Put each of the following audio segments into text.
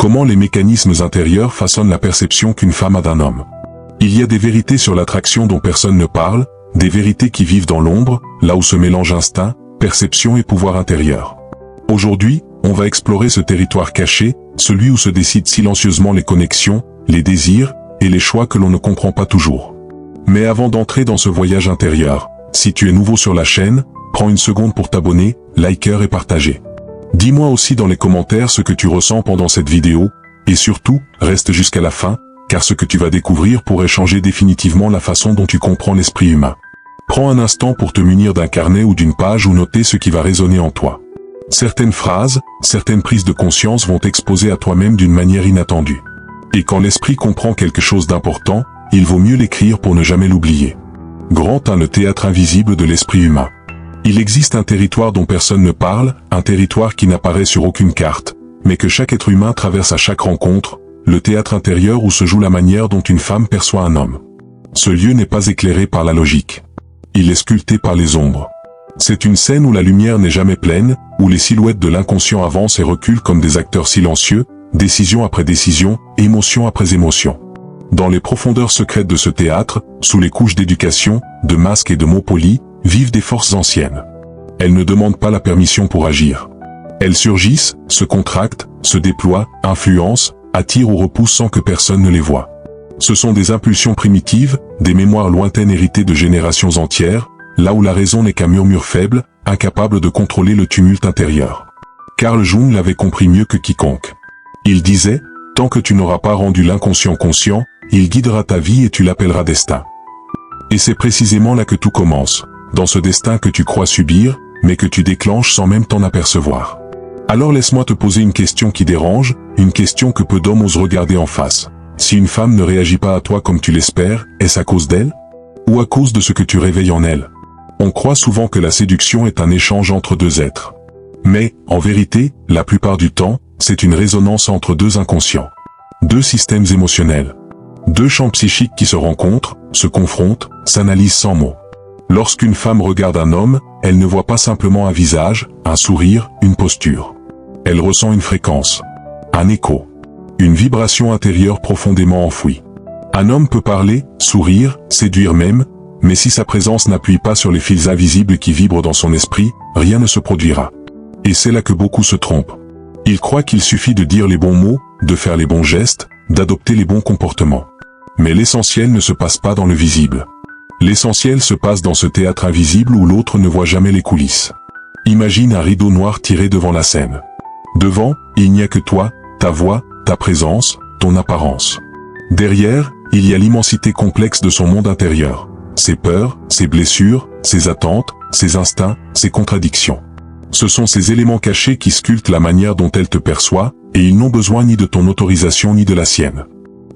Comment les mécanismes intérieurs façonnent la perception qu'une femme a d'un homme. Il y a des vérités sur l'attraction dont personne ne parle, des vérités qui vivent dans l'ombre, là où se mélangent instinct, perception et pouvoir intérieur. Aujourd'hui, on va explorer ce territoire caché, celui où se décident silencieusement les connexions, les désirs et les choix que l'on ne comprend pas toujours. Mais avant d'entrer dans ce voyage intérieur, si tu es nouveau sur la chaîne, prends une seconde pour t'abonner, liker et partager. Dis-moi aussi dans les commentaires ce que tu ressens pendant cette vidéo, et surtout, reste jusqu'à la fin, car ce que tu vas découvrir pourrait changer définitivement la façon dont tu comprends l'esprit humain. Prends un instant pour te munir d'un carnet ou d'une page ou noter ce qui va résonner en toi. Certaines phrases, certaines prises de conscience vont t'exposer à toi-même d'une manière inattendue. Et quand l'esprit comprend quelque chose d'important, il vaut mieux l'écrire pour ne jamais l'oublier. Grand 1. Le théâtre invisible de l'esprit humain. Il existe un territoire dont personne ne parle, un territoire qui n'apparaît sur aucune carte, mais que chaque être humain traverse à chaque rencontre, le théâtre intérieur où se joue la manière dont une femme perçoit un homme. Ce lieu n'est pas éclairé par la logique. Il est sculpté par les ombres. C'est une scène où la lumière n'est jamais pleine, où les silhouettes de l'inconscient avancent et reculent comme des acteurs silencieux, décision après décision, émotion après émotion. Dans les profondeurs secrètes de ce théâtre, sous les couches d'éducation, de masques et de mots polis, vivent des forces anciennes. Elles ne demandent pas la permission pour agir. Elles surgissent, se contractent, se déploient, influencent, attirent ou repoussent sans que personne ne les voie. Ce sont des impulsions primitives, des mémoires lointaines héritées de générations entières, là où la raison n'est qu'un murmure faible, incapable de contrôler le tumulte intérieur. Carl Jung l'avait compris mieux que quiconque. Il disait, « Tant que tu n'auras pas rendu l'inconscient conscient, il guidera ta vie et tu l'appelleras destin. » Et c'est précisément là que tout commence, dans ce destin que tu crois subir, mais que tu déclenches sans même t'en apercevoir. Alors laisse-moi te poser une question qui dérange, une question que peu d'hommes osent regarder en face. Si une femme ne réagit pas à toi comme tu l'espères, est-ce à cause d'elle? Ou à cause de ce que tu réveilles en elle? On croit souvent que la séduction est un échange entre deux êtres. Mais, en vérité, la plupart du temps, c'est une résonance entre deux inconscients. Deux systèmes émotionnels. Deux champs psychiques qui se rencontrent, se confrontent, s'analysent sans mots. Lorsqu'une femme regarde un homme, elle ne voit pas simplement un visage, un sourire, une posture. Elle ressent une fréquence, un écho, une vibration intérieure profondément enfouie. Un homme peut parler, sourire, séduire même, mais si sa présence n'appuie pas sur les fils invisibles qui vibrent dans son esprit, rien ne se produira. Et c'est là que beaucoup se trompent. Ils croient qu'il suffit de dire les bons mots, de faire les bons gestes, d'adopter les bons comportements. Mais l'essentiel ne se passe pas dans le visible. L'essentiel se passe dans ce théâtre invisible où l'autre ne voit jamais les coulisses. Imagine un rideau noir tiré devant la scène. Devant, il n'y a que toi, ta voix, ta présence, ton apparence. Derrière, il y a l'immensité complexe de son monde intérieur. Ses peurs, ses blessures, ses attentes, ses instincts, ses contradictions. Ce sont ces éléments cachés qui sculptent la manière dont elle te perçoit, et ils n'ont besoin ni de ton autorisation ni de la sienne.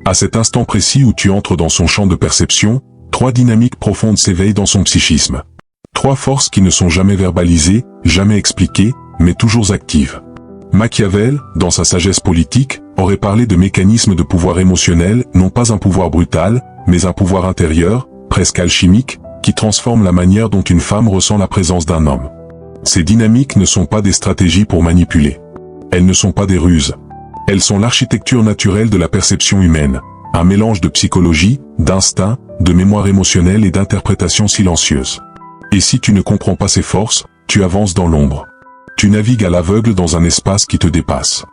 À cet instant précis où tu entres dans son champ de perception, trois dynamiques profondes s'éveillent dans son psychisme. Trois forces qui ne sont jamais verbalisées, jamais expliquées, mais toujours actives. Machiavel, dans sa sagesse politique, aurait parlé de mécanismes de pouvoir émotionnel, non pas un pouvoir brutal, mais un pouvoir intérieur, presque alchimique, qui transforme la manière dont une femme ressent la présence d'un homme. Ces dynamiques ne sont pas des stratégies pour manipuler. Elles ne sont pas des ruses. Elles sont l'architecture naturelle de la perception humaine, un mélange de psychologie, d'instinct, de mémoire émotionnelle et d'interprétation silencieuse. Et si tu ne comprends pas ces forces, tu avances dans l'ombre. Tu navigues à l'aveugle dans un espace qui te dépasse.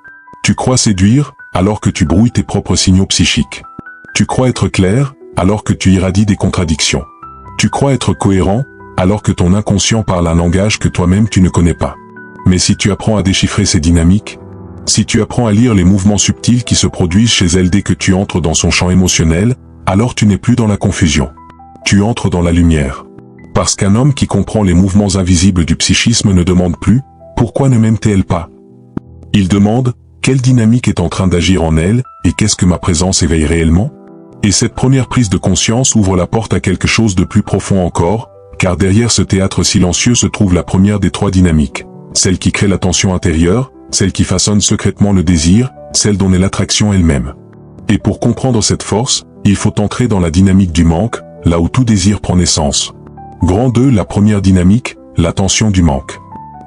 Tu crois séduire, alors que tu brouilles tes propres signaux psychiques. Tu crois être clair, alors que tu irradies des contradictions. Tu crois être cohérent, alors que ton inconscient parle un langage que toi-même tu ne connais pas. Mais si tu apprends à déchiffrer ces dynamiques, si tu apprends à lire les mouvements subtils qui se produisent chez elle dès que tu entres dans son champ émotionnel, alors tu n'es plus dans la confusion. Tu entres dans la lumière. Parce qu'un homme qui comprend les mouvements invisibles du psychisme ne demande plus « Pourquoi ne m'aime-t-elle pas ?» Il demande « Quelle dynamique est en train d'agir en elle et qu'est-ce que ma présence éveille réellement ?» Et cette première prise de conscience ouvre la porte à quelque chose de plus profond encore, car derrière ce théâtre silencieux se trouve la première des trois dynamiques, celle qui crée la tension intérieure, celle qui façonne secrètement le désir, celle dont est l'attraction elle-même. Et pour comprendre cette force, il faut entrer dans la dynamique du manque, là où tout désir prend naissance. Grand 2, la première dynamique, la tension du manque.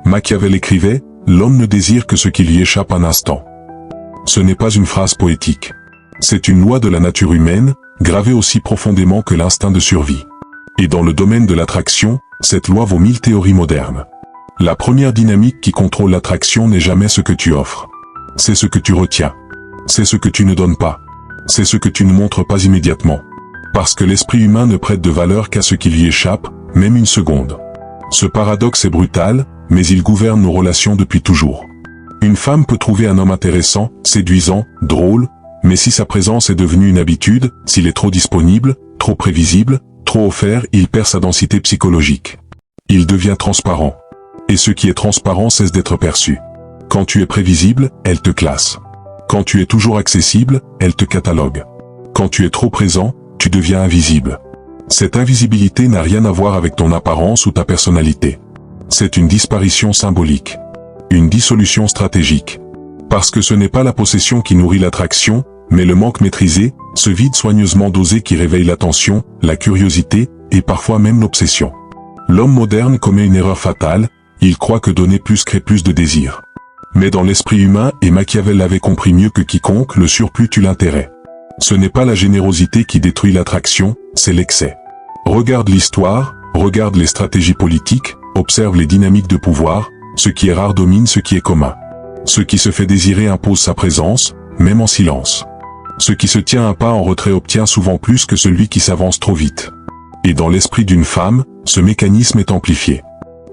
Machiavel écrivait, « L'homme ne désire que ce qui lui échappe un instant. » Ce n'est pas une phrase poétique. C'est une loi de la nature humaine, gravée aussi profondément que l'instinct de survie. Et dans le domaine de l'attraction, cette loi vaut 1000 théories modernes. La première dynamique qui contrôle l'attraction n'est jamais ce que tu offres. C'est ce que tu retiens. C'est ce que tu ne donnes pas. C'est ce que tu ne montres pas immédiatement. Parce que l'esprit humain ne prête de valeur qu'à ce qui lui échappe, même une seconde. Ce paradoxe est brutal, mais il gouverne nos relations depuis toujours. Une femme peut trouver un homme intéressant, séduisant, drôle, mais si sa présence est devenue une habitude, s'il est trop disponible, trop prévisible, trop offert, il perd sa densité psychologique. Il devient transparent. Et ce qui est transparent cesse d'être perçu. Quand tu es prévisible, elle te classe. Quand tu es toujours accessible, elle te catalogue. Quand tu es trop présent, tu deviens invisible. Cette invisibilité n'a rien à voir avec ton apparence ou ta personnalité. C'est une disparition symbolique. Une dissolution stratégique. Parce que ce n'est pas la possession qui nourrit l'attraction, mais le manque maîtrisé, ce vide soigneusement dosé qui réveille l'attention, la curiosité, et parfois même l'obsession. L'homme moderne commet une erreur fatale, il croit que donner plus crée plus de désir. Mais dans l'esprit humain, et Machiavel l'avait compris mieux que quiconque, le surplus tue l'intérêt. Ce n'est pas la générosité qui détruit l'attraction, c'est l'excès. Regarde l'histoire, regarde les stratégies politiques, observe les dynamiques de pouvoir, ce qui est rare domine ce qui est commun. Ce qui se fait désirer impose sa présence, même en silence. Ce qui se tient un pas en retrait obtient souvent plus que celui qui s'avance trop vite. Et dans l'esprit d'une femme, ce mécanisme est amplifié.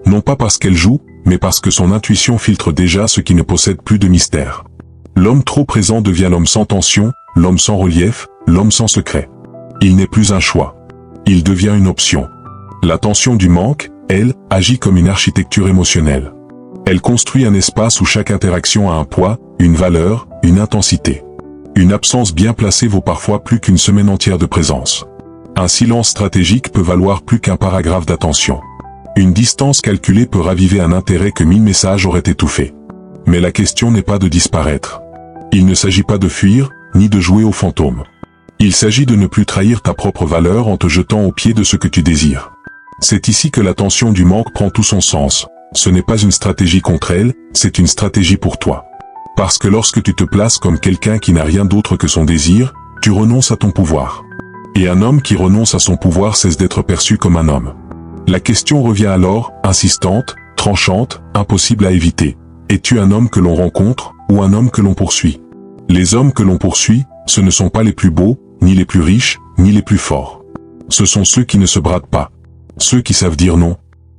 Non pas parce qu'elle joue, mais parce que son intuition filtre déjà ce qui ne possède plus de mystère. L'homme trop présent devient l'homme sans tension, l'homme sans relief, l'homme sans secret. Il n'est plus un choix. Il devient une option. La tension du manque, elle, agit comme une architecture émotionnelle. Elle construit un espace où chaque interaction a un poids, une valeur, une intensité. Une absence bien placée vaut parfois plus qu'une semaine entière de présence. Un silence stratégique peut valoir plus qu'un paragraphe d'attention. Une distance calculée peut raviver un intérêt que 1000 messages auraient étouffé. Mais la question n'est pas de disparaître. Il ne s'agit pas de fuir, ni de jouer au fantôme. Il s'agit de ne plus trahir ta propre valeur en te jetant au pied de ce que tu désires. C'est ici que la tension du manque prend tout son sens. Ce n'est pas une stratégie contre elle, c'est une stratégie pour toi. Parce que lorsque tu te places comme quelqu'un qui n'a rien d'autre que son désir, tu renonces à ton pouvoir. Et un homme qui renonce à son pouvoir cesse d'être perçu comme un homme. La question revient alors, insistante, tranchante, impossible à éviter. Es-tu un homme que l'on rencontre, ou un homme que l'on poursuit? Les hommes que l'on poursuit, ce ne sont pas les plus beaux, ni les plus riches, ni les plus forts. Ce sont ceux qui ne se bradent pas. Ceux qui savent dire non.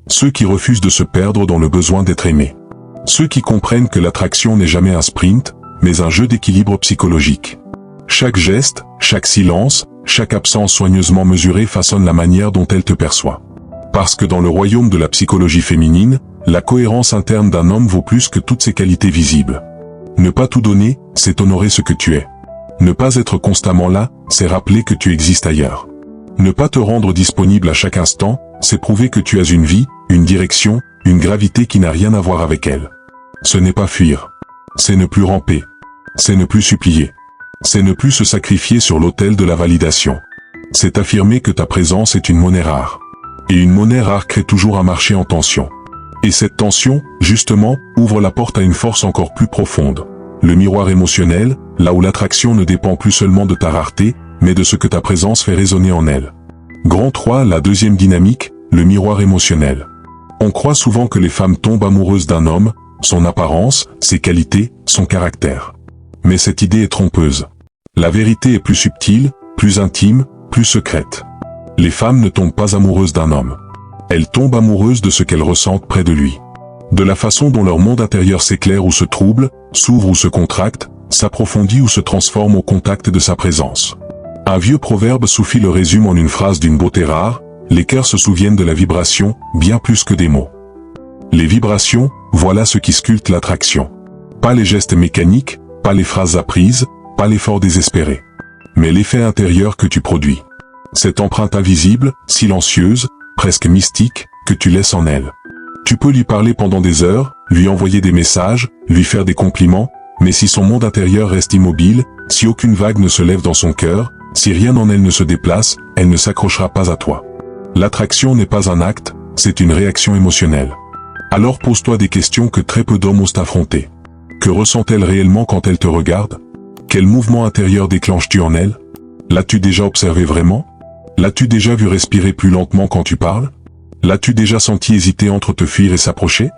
Ceux qui refusent de se perdre dans le besoin d'être aimés. Ceux qui comprennent que l'attraction n'est jamais un sprint, mais un jeu d'équilibre psychologique. Chaque geste, chaque silence, chaque absence soigneusement mesurée façonne la manière dont elle te perçoit. Parce que dans le royaume de la psychologie féminine, la cohérence interne d'un homme vaut plus que toutes ses qualités visibles. Ne pas tout donner, c'est honorer ce que tu es. Ne pas être constamment là, c'est rappeler que tu existes ailleurs. Ne pas te rendre disponible à chaque instant, c'est prouver que tu as une vie, une direction, une gravité qui n'a rien à voir avec elle. Ce n'est pas fuir. C'est ne plus ramper. C'est ne plus supplier. C'est ne plus se sacrifier sur l'autel de la validation. C'est affirmer que ta présence est une monnaie rare. Et une monnaie rare crée toujours un marché en tension. Et cette tension, justement, ouvre la porte à une force encore plus profonde. Le miroir émotionnel, là où l'attraction ne dépend plus seulement de ta rareté, mais de ce que ta présence fait résonner en elle. Grand 3, la deuxième dynamique, le miroir émotionnel. On croit souvent que les femmes tombent amoureuses d'un homme, son apparence, ses qualités, son caractère. Mais cette idée est trompeuse. La vérité est plus subtile, plus intime, plus secrète. Les femmes ne tombent pas amoureuses d'un homme. Elles tombent amoureuses de ce qu'elles ressentent près de lui. De la façon dont leur monde intérieur s'éclaire ou se trouble, s'ouvre ou se contracte, s'approfondit ou se transforme au contact de sa présence. Un vieux proverbe soufi le résume en une phrase d'une beauté rare: les cœurs se souviennent de la vibration, bien plus que des mots. Les vibrations, voilà ce qui sculpte l'attraction. Pas les gestes mécaniques, pas les phrases apprises, pas l'effort désespéré. Mais l'effet intérieur que tu produis. Cette empreinte invisible, silencieuse, presque mystique, que tu laisses en elle. Tu peux lui parler pendant des heures, lui envoyer des messages, lui faire des compliments, mais si son monde intérieur reste immobile, si aucune vague ne se lève dans son cœur, si rien en elle ne se déplace, elle ne s'accrochera pas à toi. L'attraction n'est pas un acte, c'est une réaction émotionnelle. Alors pose-toi des questions que très peu d'hommes osent affronter. Que ressent-elle réellement quand elle te regarde? Quel mouvement intérieur déclenches-tu en elle? L'as-tu déjà observé vraiment? L'as-tu déjà vu respirer plus lentement quand tu parles? L'as-tu déjà senti hésiter entre te fuir et s'approcher?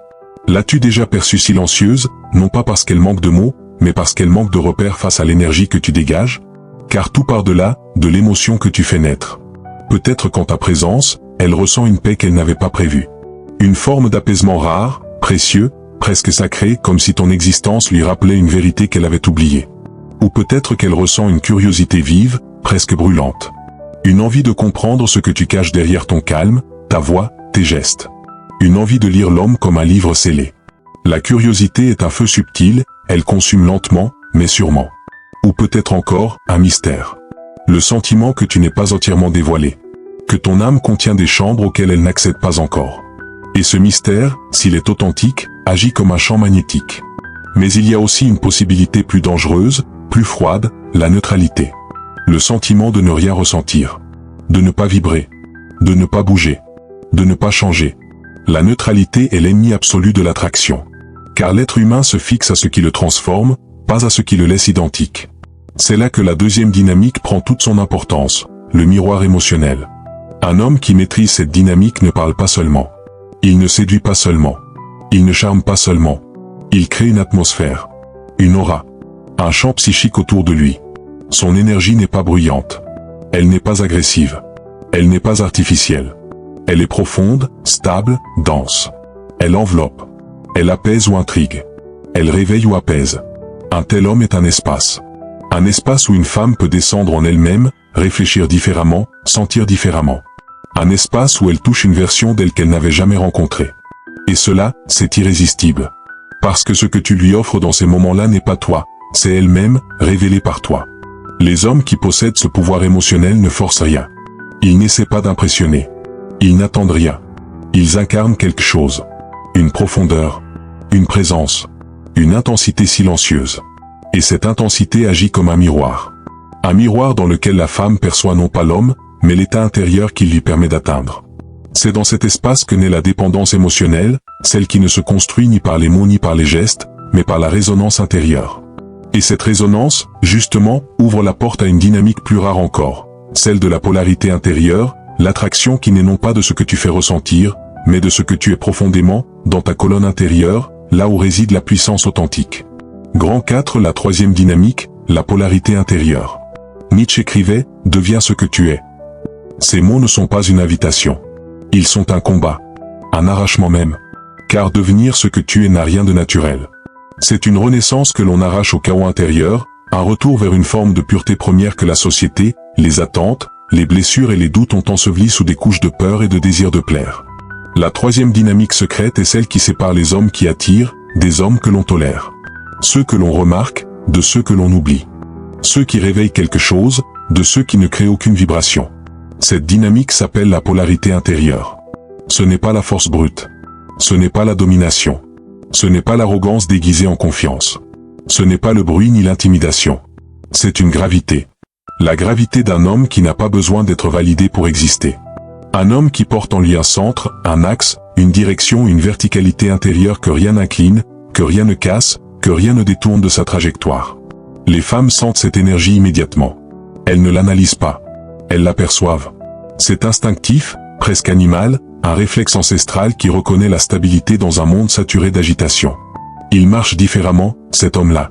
L'as-tu déjà perçue silencieuse, non pas parce qu'elle manque de mots, mais parce qu'elle manque de repères face à l'énergie que tu dégages? Car tout part de là, de l'émotion que tu fais naître. Peut-être qu'en ta présence, elle ressent une paix qu'elle n'avait pas prévue. Une forme d'apaisement rare, précieux, presque sacré, comme si ton existence lui rappelait une vérité qu'elle avait oubliée. Ou peut-être qu'elle ressent une curiosité vive, presque brûlante. Une envie de comprendre ce que tu caches derrière ton calme, ta voix, tes gestes. Une envie de lire l'homme comme un livre scellé. La curiosité est un feu subtil, elle consume lentement, mais sûrement. Ou peut-être encore, un mystère. Le sentiment que tu n'es pas entièrement dévoilé. Que ton âme contient des chambres auxquelles elle n'accède pas encore. Et ce mystère, s'il est authentique, agit comme un champ magnétique. Mais il y a aussi une possibilité plus dangereuse, plus froide, la neutralité. Le sentiment de ne rien ressentir. De ne pas vibrer. De ne pas bouger. De ne pas changer. La neutralité est l'ennemi absolu de l'attraction. Car l'être humain se fixe à ce qui le transforme, pas à ce qui le laisse identique. C'est là que la deuxième dynamique prend toute son importance, le miroir émotionnel. Un homme qui maîtrise cette dynamique ne parle pas seulement. Il ne séduit pas seulement. Il ne charme pas seulement. Il crée une atmosphère. Une aura. Un champ psychique autour de lui. Son énergie n'est pas bruyante. Elle n'est pas agressive. Elle n'est pas artificielle. Elle est profonde, stable, dense. Elle enveloppe. Elle apaise ou intrigue. Elle réveille ou apaise. Un tel homme est un espace. Un espace où une femme peut descendre en elle-même, réfléchir différemment, sentir différemment. Un espace où elle touche une version d'elle qu'elle n'avait jamais rencontrée. Et cela, c'est irrésistible. Parce que ce que tu lui offres dans ces moments-là n'est pas toi, c'est elle-même, révélée par toi. Les hommes qui possèdent ce pouvoir émotionnel ne forcent rien. Ils n'essaient pas d'impressionner. Ils n'attendent rien. Ils incarnent quelque chose. Une profondeur. Une présence. Une intensité silencieuse. Et cette intensité agit comme un miroir. Un miroir dans lequel la femme perçoit non pas l'homme, mais l'état intérieur qu'il lui permet d'atteindre. C'est dans cet espace que naît la dépendance émotionnelle, celle qui ne se construit ni par les mots ni par les gestes, mais par la résonance intérieure. Et cette résonance, justement, ouvre la porte à une dynamique plus rare encore, celle de la polarité intérieure, l'attraction qui n'est non pas de ce que tu fais ressentir, mais de ce que tu es profondément, dans ta colonne intérieure, là où réside la puissance authentique. Grand 4, la troisième dynamique, la polarité intérieure. Nietzsche écrivait « Deviens ce que tu es ». Ces mots ne sont pas une invitation. Ils sont un combat, un arrachement même. Car devenir ce que tu es n'a rien de naturel. C'est une renaissance que l'on arrache au chaos intérieur, un retour vers une forme de pureté première que la société, les attentes, les blessures et les doutes ont enseveli sous des couches de peur et de désir de plaire. La troisième dynamique secrète est celle qui sépare les hommes qui attirent, des hommes que l'on tolère. Ceux que l'on remarque, de ceux que l'on oublie. Ceux qui réveillent quelque chose, de ceux qui ne créent aucune vibration. Cette dynamique s'appelle la polarité intérieure. Ce n'est pas la force brute. Ce n'est pas la domination. Ce n'est pas l'arrogance déguisée en confiance. Ce n'est pas le bruit ni l'intimidation. C'est une gravité. La gravité d'un homme qui n'a pas besoin d'être validé pour exister. Un homme qui porte en lui un centre, un axe, une direction, une verticalité intérieure que rien n'incline, que rien ne casse, que rien ne détourne de sa trajectoire. Les femmes sentent cette énergie immédiatement. Elles ne l'analysent pas. Elles l'aperçoivent. C'est instinctif, presque animal, un réflexe ancestral qui reconnaît la stabilité dans un monde saturé d'agitation. Il marche différemment, cet homme-là.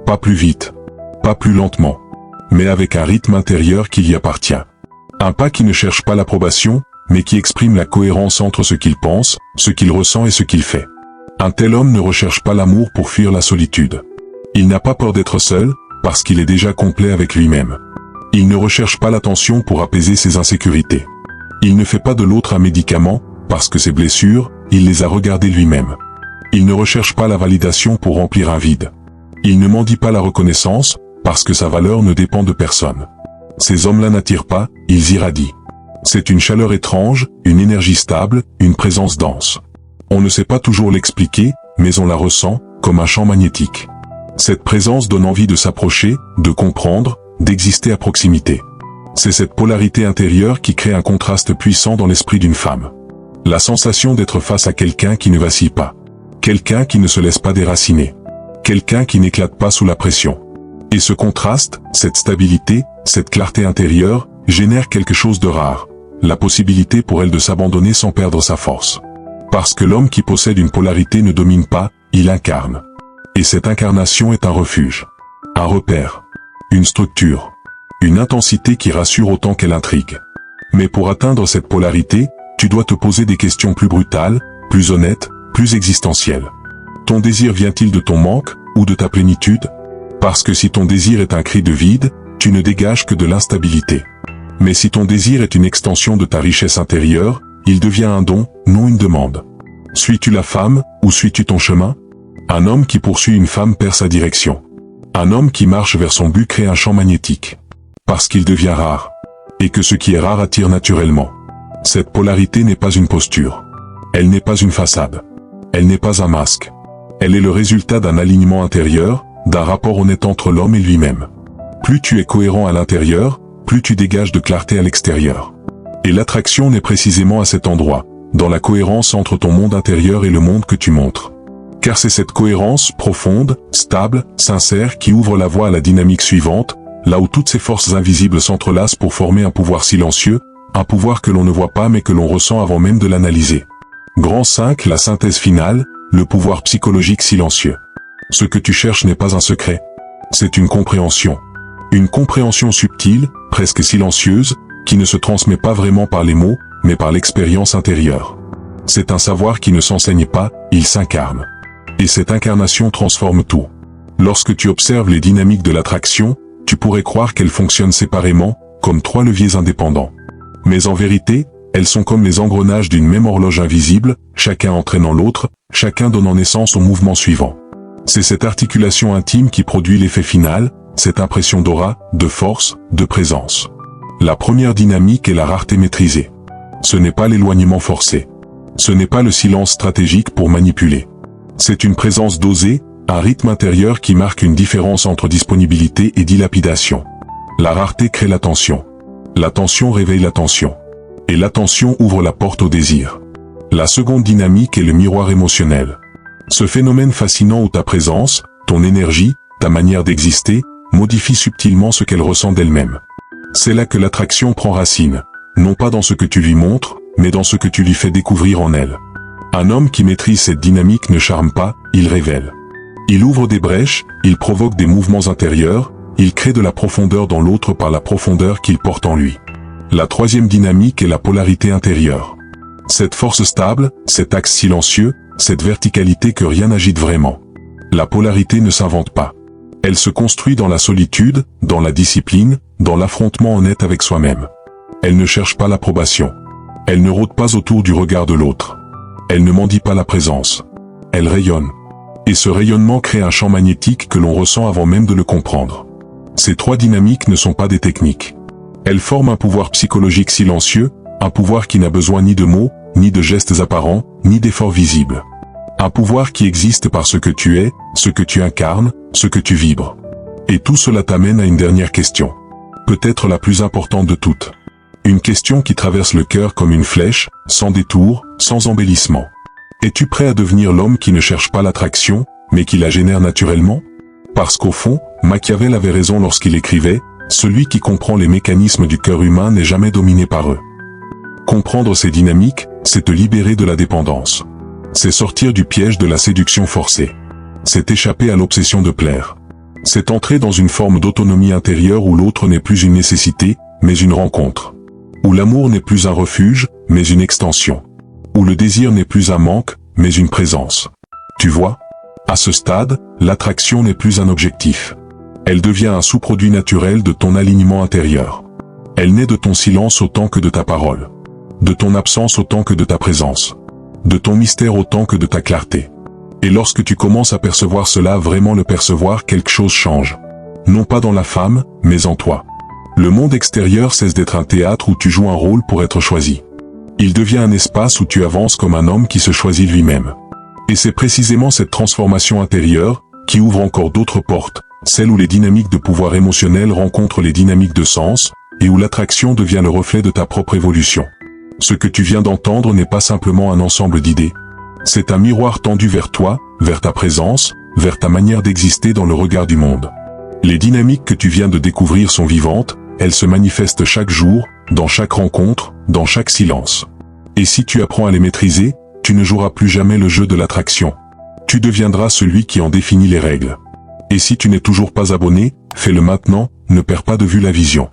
Pas plus vite. Pas plus lentement. Mais avec un rythme intérieur qui lui appartient. Un pas qui ne cherche pas l'approbation, mais qui exprime la cohérence entre ce qu'il pense, ce qu'il ressent et ce qu'il fait. Un tel homme ne recherche pas l'amour pour fuir la solitude. Il n'a pas peur d'être seul, parce qu'il est déjà complet avec lui-même. Il ne recherche pas l'attention pour apaiser ses insécurités. Il ne fait pas de l'autre un médicament, parce que ses blessures, il les a regardées lui-même. Il ne recherche pas la validation pour remplir un vide. Il ne mendie pas la reconnaissance, parce que sa valeur ne dépend de personne. Ces hommes-là n'attirent pas, ils irradient. C'est une chaleur étrange, une énergie stable, une présence dense. On ne sait pas toujours l'expliquer, mais on la ressent, comme un champ magnétique. Cette présence donne envie de s'approcher, de comprendre, d'exister à proximité. C'est cette polarité intérieure qui crée un contraste puissant dans l'esprit d'une femme. La sensation d'être face à quelqu'un qui ne vacille pas. Quelqu'un qui ne se laisse pas déraciner. quelqu'un qui n'éclate pas sous la pression. Et ce contraste, cette stabilité, cette clarté intérieure, génère quelque chose de rare, la possibilité pour elle de s'abandonner sans perdre sa force. Parce que l'homme qui possède une polarité ne domine pas, il incarne. Et cette incarnation est un refuge, un repère, une structure, une intensité qui rassure autant qu'elle intrigue. Mais pour atteindre cette polarité, tu dois te poser des questions plus brutales, plus honnêtes, plus existentielles. Ton désir vient-il de ton manque, ou de ta plénitude? Parce que si ton désir est un cri de vide, tu ne dégages que de l'instabilité. Mais si ton désir est une extension de ta richesse intérieure, il devient un don, non une demande. Suis-tu la femme, ou suis-tu ton chemin? Un homme qui poursuit une femme perd sa direction. Un homme qui marche vers son but crée un champ magnétique. Parce qu'il devient rare. Et que ce qui est rare attire naturellement. Cette polarité n'est pas une posture. Elle n'est pas une façade. Elle n'est pas un masque. Elle est le résultat d'un alignement intérieur, d'un rapport honnête entre l'homme et lui-même. Plus tu es cohérent à l'intérieur, plus tu dégages de clarté à l'extérieur. Et l'attraction naît précisément à cet endroit, dans la cohérence entre ton monde intérieur et le monde que tu montres. Car c'est cette cohérence profonde, stable, sincère qui ouvre la voie à la dynamique suivante, là où toutes ces forces invisibles s'entrelacent pour former un pouvoir silencieux, un pouvoir que l'on ne voit pas mais que l'on ressent avant même de l'analyser. Grand 5, la synthèse finale, le pouvoir psychologique silencieux. Ce que tu cherches n'est pas un secret. C'est une compréhension. Une compréhension subtile, presque silencieuse, qui ne se transmet pas vraiment par les mots, mais par l'expérience intérieure. C'est un savoir qui ne s'enseigne pas, il s'incarne. Et cette incarnation transforme tout. Lorsque tu observes les dynamiques de l'attraction, tu pourrais croire qu'elles fonctionnent séparément, comme trois leviers indépendants. Mais en vérité, elles sont comme les engrenages d'une même horloge invisible, chacun entraînant l'autre, chacun donnant naissance au mouvement suivant. C'est cette articulation intime qui produit l'effet final, cette impression d'aura, de force, de présence. La première dynamique est la rareté maîtrisée. Ce n'est pas l'éloignement forcé. Ce n'est pas le silence stratégique pour manipuler. C'est une présence dosée, un rythme intérieur qui marque une différence entre disponibilité et dilapidation. La rareté crée l'attention. L'attention réveille l'attention. Et l'attention ouvre la porte au désir. La seconde dynamique est le miroir émotionnel. Ce phénomène fascinant où ta présence, ton énergie, ta manière d'exister, modifie subtilement ce qu'elle ressent d'elle-même. C'est là que l'attraction prend racine, non pas dans ce que tu lui montres, mais dans ce que tu lui fais découvrir en elle. Un homme qui maîtrise cette dynamique ne charme pas, il révèle. Il ouvre des brèches, il provoque des mouvements intérieurs, il crée de la profondeur dans l'autre par la profondeur qu'il porte en lui. La troisième dynamique est la polarité intérieure. Cette force stable, cet axe silencieux, cette verticalité que rien n'agite vraiment. La polarité ne s'invente pas. Elle se construit dans la solitude, dans la discipline, dans l'affrontement honnête avec soi-même. Elle ne cherche pas l'approbation. Elle ne rôde pas autour du regard de l'autre. Elle ne mendie pas la présence. Elle rayonne. Et ce rayonnement crée un champ magnétique que l'on ressent avant même de le comprendre. Ces trois dynamiques ne sont pas des techniques. Elles forment un pouvoir psychologique silencieux, un pouvoir qui n'a besoin ni de mots, ni de gestes apparents, ni d'efforts visibles. Un pouvoir qui existe par ce que tu es, ce que tu incarnes, ce que tu vibres. Et tout cela t'amène à une dernière question. Peut-être la plus importante de toutes. Une question qui traverse le cœur comme une flèche, sans détour, sans embellissement. Es-tu prêt à devenir l'homme qui ne cherche pas l'attraction, mais qui la génère naturellement? Parce qu'au fond, Machiavel avait raison lorsqu'il écrivait « Celui qui comprend les mécanismes du cœur humain n'est jamais dominé par eux ». Comprendre ces dynamiques, c'est te libérer de la dépendance. C'est sortir du piège de la séduction forcée. C'est échapper à l'obsession de plaire. C'est entrer dans une forme d'autonomie intérieure où l'autre n'est plus une nécessité, mais une rencontre. Où l'amour n'est plus un refuge, mais une extension. Où le désir n'est plus un manque, mais une présence. Tu vois? À ce stade, l'attraction n'est plus un objectif. Elle devient un sous-produit naturel de ton alignement intérieur. Elle naît de ton silence autant que de ta parole. De ton absence autant que de ta présence. De ton mystère autant que de ta clarté. Et lorsque tu commences à percevoir cela, vraiment le percevoir, quelque chose change. Non pas dans la femme, mais en toi. Le monde extérieur cesse d'être un théâtre où tu joues un rôle pour être choisi. Il devient un espace où tu avances comme un homme qui se choisit lui-même. Et c'est précisément cette transformation intérieure qui ouvre encore d'autres portes, celles où les dynamiques de pouvoir émotionnel rencontrent les dynamiques de sens, et où l'attraction devient le reflet de ta propre évolution. Ce que tu viens d'entendre n'est pas simplement un ensemble d'idées. C'est un miroir tendu vers toi, vers ta présence, vers ta manière d'exister dans le regard du monde. Les dynamiques que tu viens de découvrir sont vivantes, elles se manifestent chaque jour, dans chaque rencontre, dans chaque silence. Et si tu apprends à les maîtriser, tu ne joueras plus jamais le jeu de l'attraction. Tu deviendras celui qui en définit les règles. Et si tu n'es toujours pas abonné, fais-le maintenant, ne perds pas de vue la vision.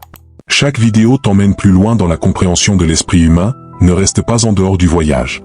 Chaque vidéo t'emmène plus loin dans la compréhension de l'esprit humain, ne reste pas en dehors du voyage.